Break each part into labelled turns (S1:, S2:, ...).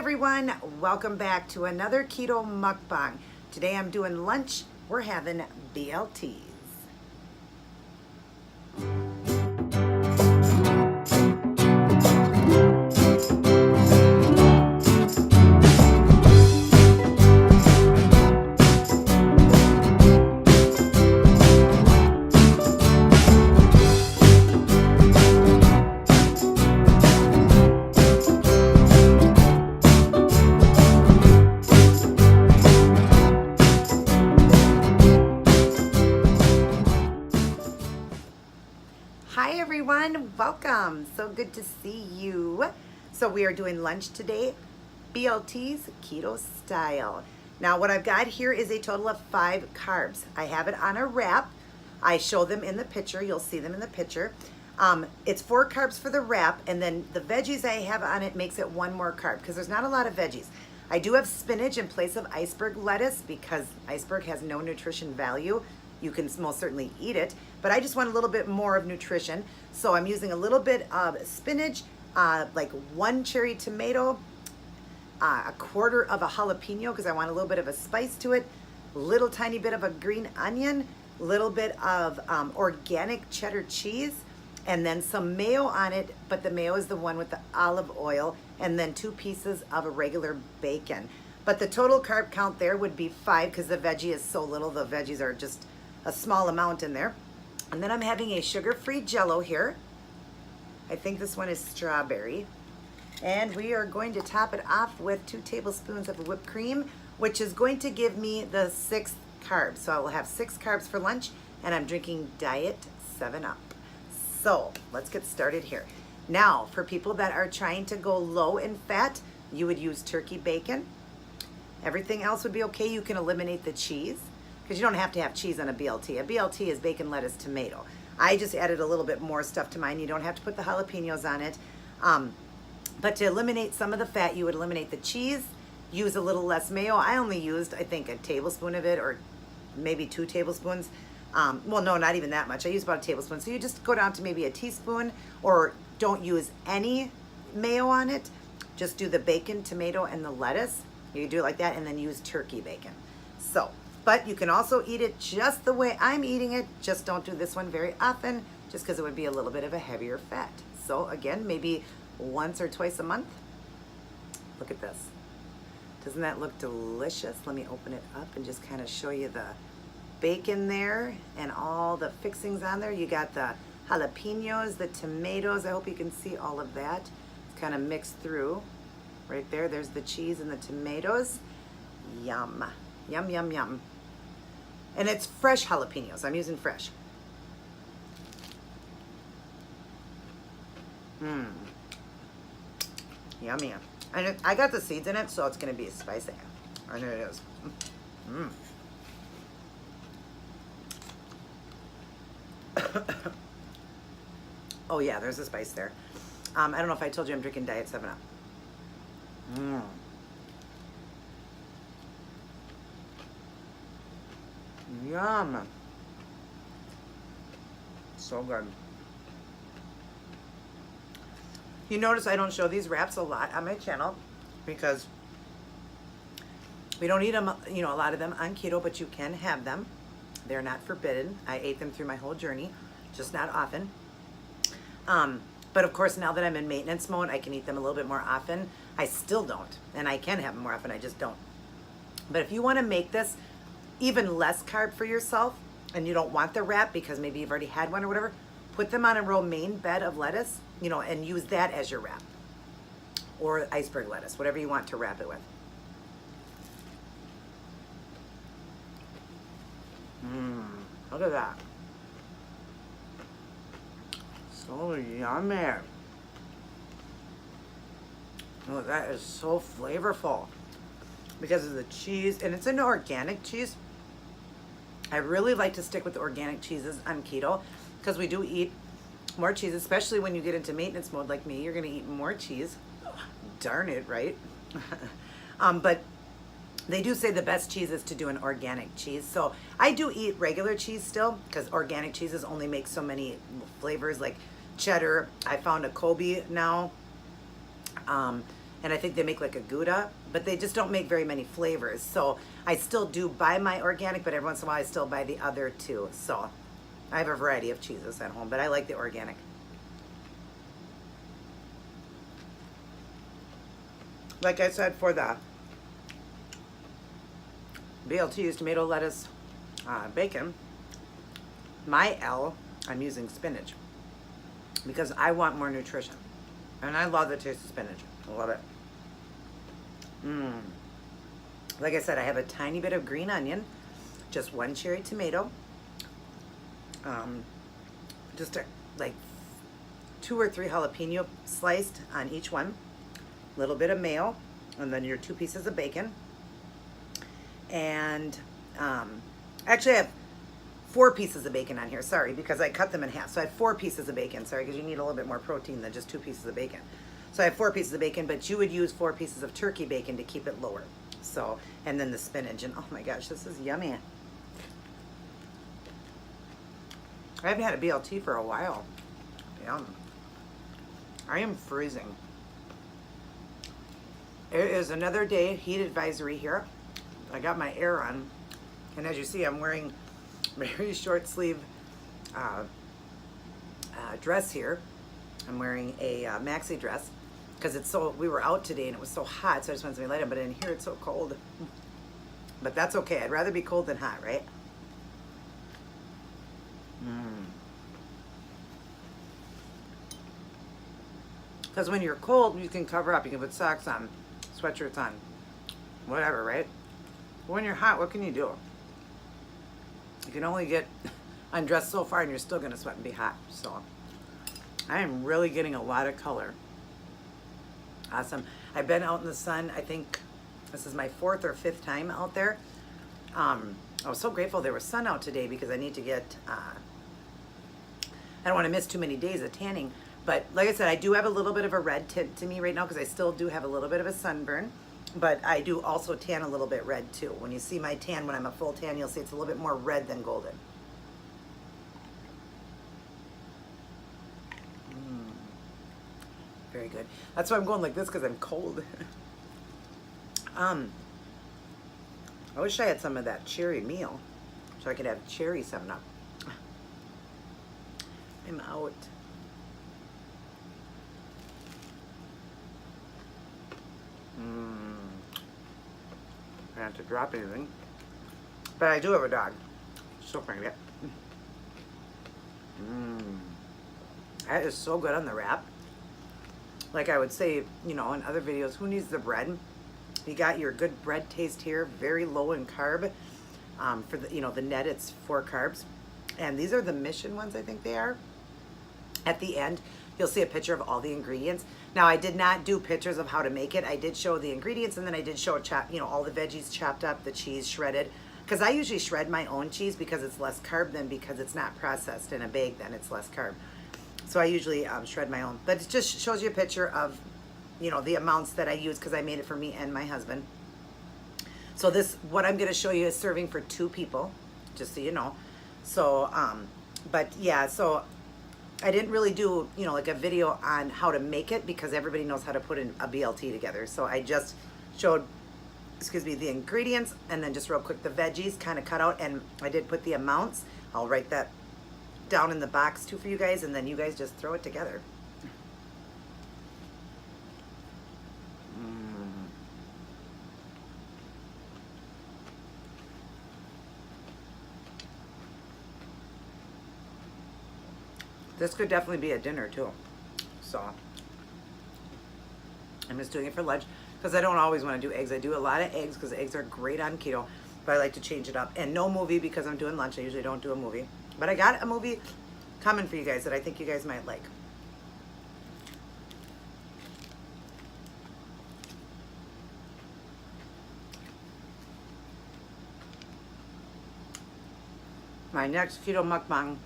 S1: everyone, welcome back to another keto mukbang. Today I'm doing lunch. We're having BLTs. Hi everyone, welcome. So good to see you. So we are doing lunch today, BLTs keto style. Now what I've got here is a total of 5 carbs. I have it on a wrap. I show them in the picture. You'll see them in the picture. It's 4 carbs for the wrap, and then the veggies I have on it makes it 1 more carb because there's not a lot of veggies. I do have spinach in place of iceberg lettuce because iceberg has no nutrition value. You can most certainly eat it, but I just want a little bit more of nutrition. So I'm using a little bit of spinach, like 1 cherry tomato, a quarter of a jalapeno because I want a little bit of a spice to it, little tiny bit of a green onion, little bit of organic cheddar cheese, and then some mayo on it, but the mayo is the one with the olive oil, and then 2 pieces of a regular bacon. But the total carb count there would be 5 because the veggie is so little. The veggies are just a small amount in there. And then I'm having a sugar-free Jello here. I think this one is strawberry. And we are going to top it off with 2 tablespoons of whipped cream, which is going to give me the 6th carb. So I will have 6 carbs for lunch, and I'm drinking Diet 7-Up. So let's get started here. Now, for people that are trying to go low in fat, you would use turkey bacon. Everything else would be okay. You can eliminate the cheese, because you don't have to have cheese on a BLT. A BLT is bacon, lettuce, tomato. I just added a little bit more stuff to mine. You don't have to put the jalapeños on it. But to eliminate some of the fat, you would eliminate the cheese, use a little less mayo. I only used, I think, a tablespoon of it, or maybe 2 tablespoons. Well, no, not even that much. I used about a tablespoon. So you just go down to maybe a teaspoon, or don't use any mayo on it. Just do the bacon, tomato, and the lettuce. You do it like that, and then use turkey bacon. So, but you can also eat it just the way I'm eating it. Just don't do this one very often, just because it would be a little bit of a heavier fat. So again, maybe once or twice a month. Look at this. Doesn't that look delicious? Let me open it up and just kind of show you the bacon there and all the fixings on there. You got the jalapeños, the tomatoes. I hope you can see all of that. It's kind of mixed through. Right there, there's the cheese and the tomatoes. Yum. Yum, yum, yum. And it's fresh jalapeños. I'm using fresh. Yummy. And I got the seeds in it, so it's going to be spicy. I know it is. Oh yeah, there's a spice there. I don't know if I told you I'm drinking Diet 7-Up. Yum. So good. You notice I don't show these wraps a lot on my channel because we don't eat them, you know, a lot of them on keto, but you can have them. They're not forbidden. I ate them through my whole journey, just not often. But of course, now that I'm in maintenance mode, I can eat them a little bit more often. I still don't, and I can have them more often, I just don't. But if you want to make this even less carb for yourself, and you don't want the wrap because maybe you've already had one or whatever, put them on a romaine bed of lettuce, you know, and use that as your wrap. Or iceberg lettuce, whatever you want to wrap it with. Look at that. So yummy. Oh, that is so flavorful because of the cheese, and it's an organic cheese. I really like to stick with the organic cheeses on keto because we do eat more cheese, especially when you get into maintenance mode like me. You're going to eat more cheese. Darn it, right? But they do say the best cheese is to do an organic cheese. So I do eat regular cheese still because organic cheeses only make so many flavors, like cheddar. I found a Kobe now. and I think they make like a Gouda, but they just don't make very many flavors. So I still do buy my organic, but every once in a while I still buy the other two. So I have a variety of cheeses at home, but I like the organic. Like I said, for the BLTs, tomato, lettuce, bacon, my L, I'm using spinach because I want more nutrition. And I love the taste of spinach. I love it. Like I said, I have a tiny bit of green onion, just one cherry tomato, just like 2 or 3 jalapeno sliced on each one, a little bit of mayo, and then your 2 pieces of bacon. And actually I have 4 pieces of bacon on here, sorry, because I cut them in half. So I have 4 pieces of bacon, sorry, because you need a little bit more protein than just 2 pieces of bacon. So I have 4 pieces of bacon, but you would use 4 pieces of turkey bacon to keep it lower. So, and then the spinach, and oh my gosh, this is yummy. I haven't had a BLT for a while. Yum. I am freezing. It is another day, heat advisory here. I got my air on, and as you see, I'm wearing very short sleeve dress here. I'm wearing a maxi dress because it's so, we were out today and it was so hot, so I just wanted something light on, but in here it's so cold. But that's okay, I'd rather be cold than hot, right? Because when you're cold, you can cover up, you can put socks on, sweatshirts on, whatever, right? But when you're hot, what can you do? You can only get undressed so far and you're still gonna sweat and be hot. So I am really getting a lot of color. Awesome. I've been out in the sun, I think this is my 4th or 5th time out there. I was so grateful there was sun out today because I need to get, I don't want to miss too many days of tanning. But like I said, I do have a little bit of a red tint to me right now because I still do have a little bit of a sunburn. But I do also tan a little bit red too. When you see my tan, when I'm a full tan, you'll see it's a little bit more red than golden. Very good. That's why I'm going like this, because I'm cold. I wish I had some of that cherry meal so I could have cherry 7-Up. I'm out. I don't have to drop anything. But I do have a dog. So funny. That is so good on the wrap. Like I would say, you know, in other videos, who needs the bread? You got your good bread taste here, very low in carb. For the, you know, the net, it's 4 carbs. And these are the Mission ones, I think they are. At the end, you'll see a picture of all the ingredients. Now, I did not do pictures of how to make it. I did show the ingredients, and then I did show, you know, all the veggies chopped up, the cheese shredded. Because I usually shred my own cheese because it's less carb than because it's not processed in a bag, then it's less carb. So I usually shred my own. But it just shows you a picture of, you know, the amounts that I use because I made it for me and my husband. So this, what I'm going to show you is serving for 2 people, just so you know. So, but yeah, so I didn't really do, you know, like a video on how to make it because everybody knows how to put in a BLT together. So I just showed, excuse me, the ingredients and then just real quick the veggies kind of cut out, and I did put the amounts. I'll write that down in the box too for you guys, and then you guys just throw it together. This could definitely be a dinner too. So I'm just doing it for lunch because I don't always want to do eggs. I do a lot of eggs because eggs are great on keto, but I like to change it up. And no movie because I'm doing lunch. I usually don't do a movie. But I got a movie coming for you guys that I think you guys might like. My next keto mukbang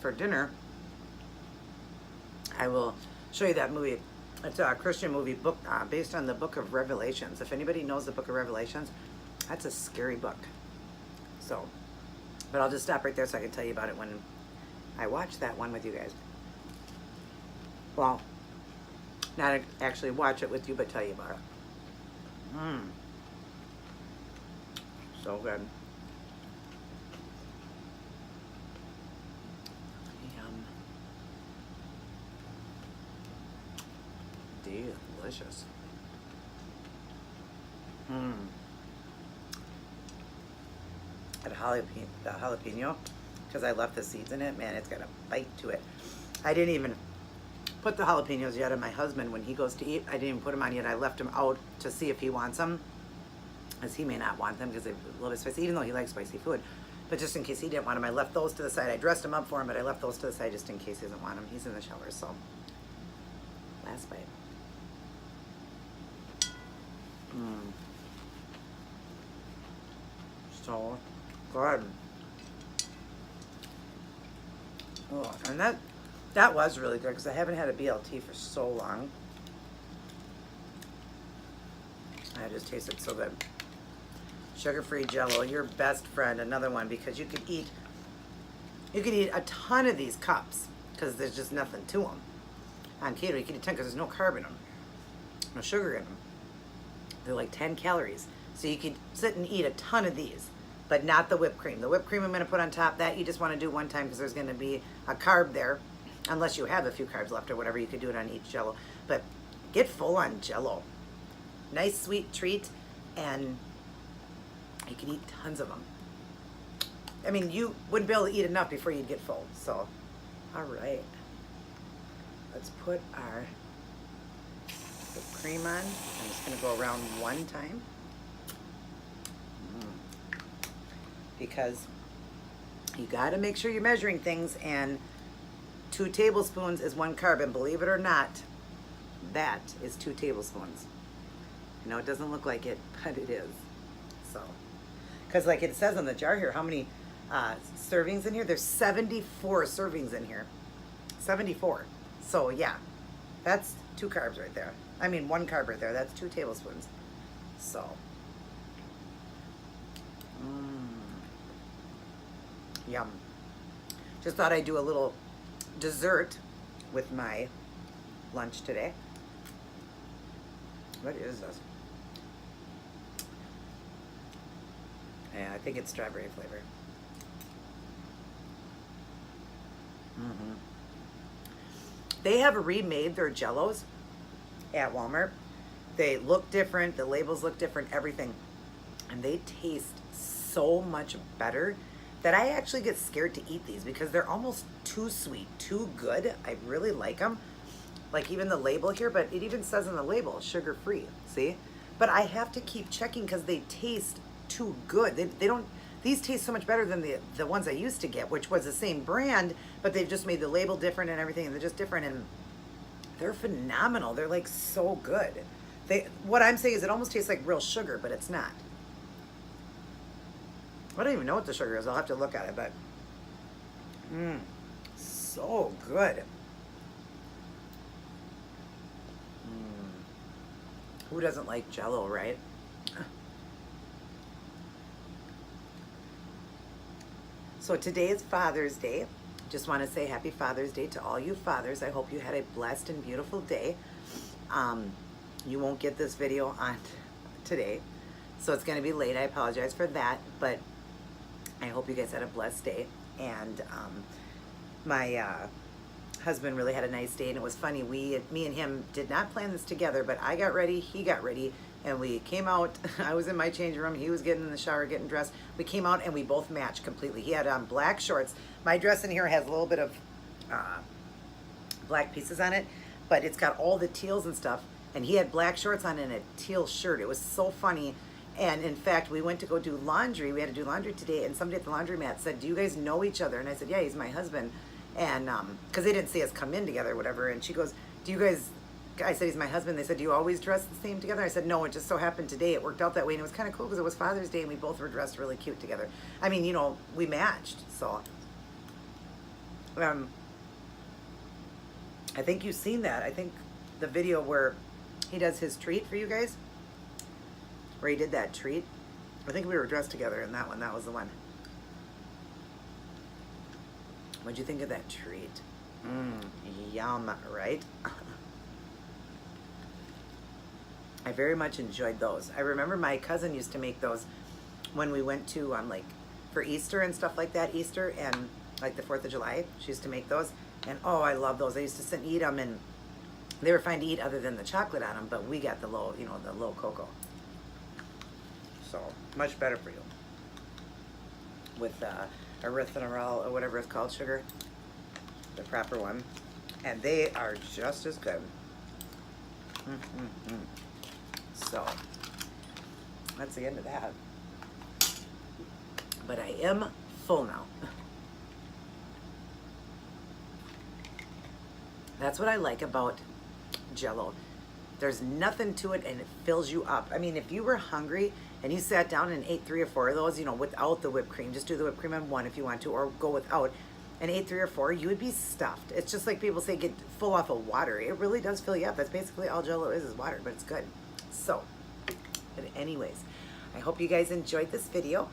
S1: for dinner, I will show you that movie. It's a Christian movie book based on the book of Revelations. If anybody knows the book of Revelations, that's a scary book. So, but I'll just stop right there so I can tell you about it when I watch that one with you guys. Well, Not actually watch it with you, but tell you about it. Mmm. So good. Yum. Delicious. Mmm. The jalapeno, because I left the seeds in it, man, it's got a bite to it. I didn't even put the jalapenos yet on my husband when he goes to eat. I didn't even put them on yet. I left him out to see if he wants them, as he may not want them because they're a little bit spicy, even though he likes spicy food. But just in case he didn't want them, I left those to the side. I dressed him up for him, but I left those to the side just in case he doesn't want them. He's in the shower, so last bite. Mmm. So good. Oh, and that was really good because I haven't had a BLT for so long. I just tasted so good. Sugar-free Jello, your best friend. Another one because you could eat a ton of these cups because there's just nothing to them. On keto, you can eat 10 because there's no carb in them, no sugar in them. They're like 10 calories, so you could sit and eat a ton of these. But not the whipped cream. The whipped cream I'm going to put on top, that you just want to do one time because there's going to be a carb there. Unless you have a few carbs left or whatever, you could do it on each Jello. But get full on Jello. Nice sweet treat, and you can eat tons of them. I mean, you wouldn't be able to eat enough before you'd get full. So, all right. Let's put our whipped cream on. I'm just going to go around one time. Because you got to make sure you're measuring things, and 2 tablespoons is 1 carb, and believe it or not, that is 2 tablespoons. I know it doesn't look like it, but it is. So, because like it says on the jar here, how many servings in here? There's 74 servings in here. 74. So yeah, that's 2 carbs right there. I mean 1 carb right there. That's 2 tablespoons. So. Yum. Just thought I'd do a little dessert with my lunch today. What is this? Yeah, I think it's strawberry flavor. Mm-hmm. They have remade their Jellos at Walmart. They look different. The labels look different. Everything. And they taste so much better that I actually get scared to eat these because they're almost too sweet, too good. I really like them. Like even the label here, but it even says on the label, sugar-free, see? But I have to keep checking because they taste too good. They don't, these taste so much better than the ones I used to get, which was the same brand, but they've just made the label different and everything, and they're just different, and they're phenomenal. They're like so good. What I'm saying is it almost tastes like real sugar, but it's not. I don't even know what the sugar is. I'll have to look at it, but so good. Who doesn't like Jello, right? So today is Father's Day. Just want to say happy Father's Day to all you fathers. I hope you had a blessed and beautiful day. You won't get this video on today, so it's going to be late. I apologize for that, but I hope you guys had a blessed day. And my husband really had a nice day, and it was funny. Me and him did not plan this together, but I got ready, he got ready, and we came out. I was in my changing room, he was getting in the shower, getting dressed. We came out and we both matched completely. He had on black shorts. My dress in here has a little bit of black pieces on it, but it's got all the teals and stuff, and he had black shorts on and a teal shirt. It was so funny. And in fact, we went to go do laundry. We had to do laundry today, and somebody at the laundromat said, "Do you guys know each other?" And I said, "Yeah, he's my husband." And because they didn't see us come in together or whatever. And she goes, "Do you guys," I said, "He's my husband." They said, "Do you always dress the same together?" I said, "No, it just so happened today it worked out that way." And it was kind of cool because it was Father's Day and we both were dressed really cute together. I mean, you know, we matched. So I think you've seen that. I think the video where he does his treat for you guys, where he did that treat. I think we were dressed together in that one. That was the one. What'd you think of that treat? Yum, right? I very much enjoyed those. I remember my cousin used to make those when we went to like for Easter and stuff like that, Easter and like the 4th of July. She used to make those, and oh, I love those. I used to sit and eat them, and they were fine to eat other than the chocolate on them, but we got the low, you know, the low cocoa. So much better for you with erythritol or whatever it's called, sugar, the proper one, and they are just as good. So that's the end of that. But I am full now. That's what I like about Jello. There's nothing to it, and it fills you up. I mean, if you were hungry and you sat down and ate 3 or 4 of those, you know, without the whipped cream, just do the whipped cream on one if you want to, or go without, and ate 3 or 4, you would be stuffed. It's just like people say, get full off of water. It really does fill you up. That's basically all Jello is water, but it's good. So, but anyways, I hope you guys enjoyed this video.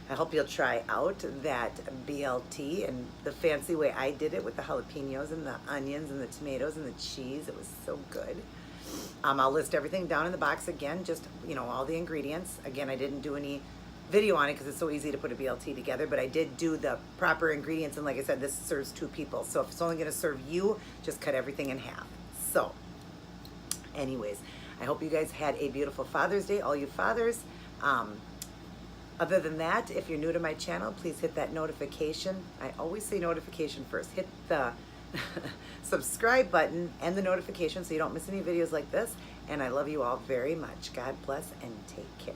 S1: I hope you'll try out that BLT and the fancy way I did it with the jalapeños and the onions and the tomatoes and the cheese. It was so good. I'll list everything down in the box again, just, you know, all the ingredients. Again, I didn't do any video on it because it's so easy to put a BLT together, but I did do the proper ingredients, and like I said, this serves 2 people. So if it's only going to serve you, just cut everything in half. So anyways, I hope you guys had a beautiful Father's Day, all you fathers. Other than that, if you're new to my channel, please hit that notification. I always say notification first. Hit the subscribe button and the notification so you don't miss any videos like this. And I love you all very much. God bless and take care.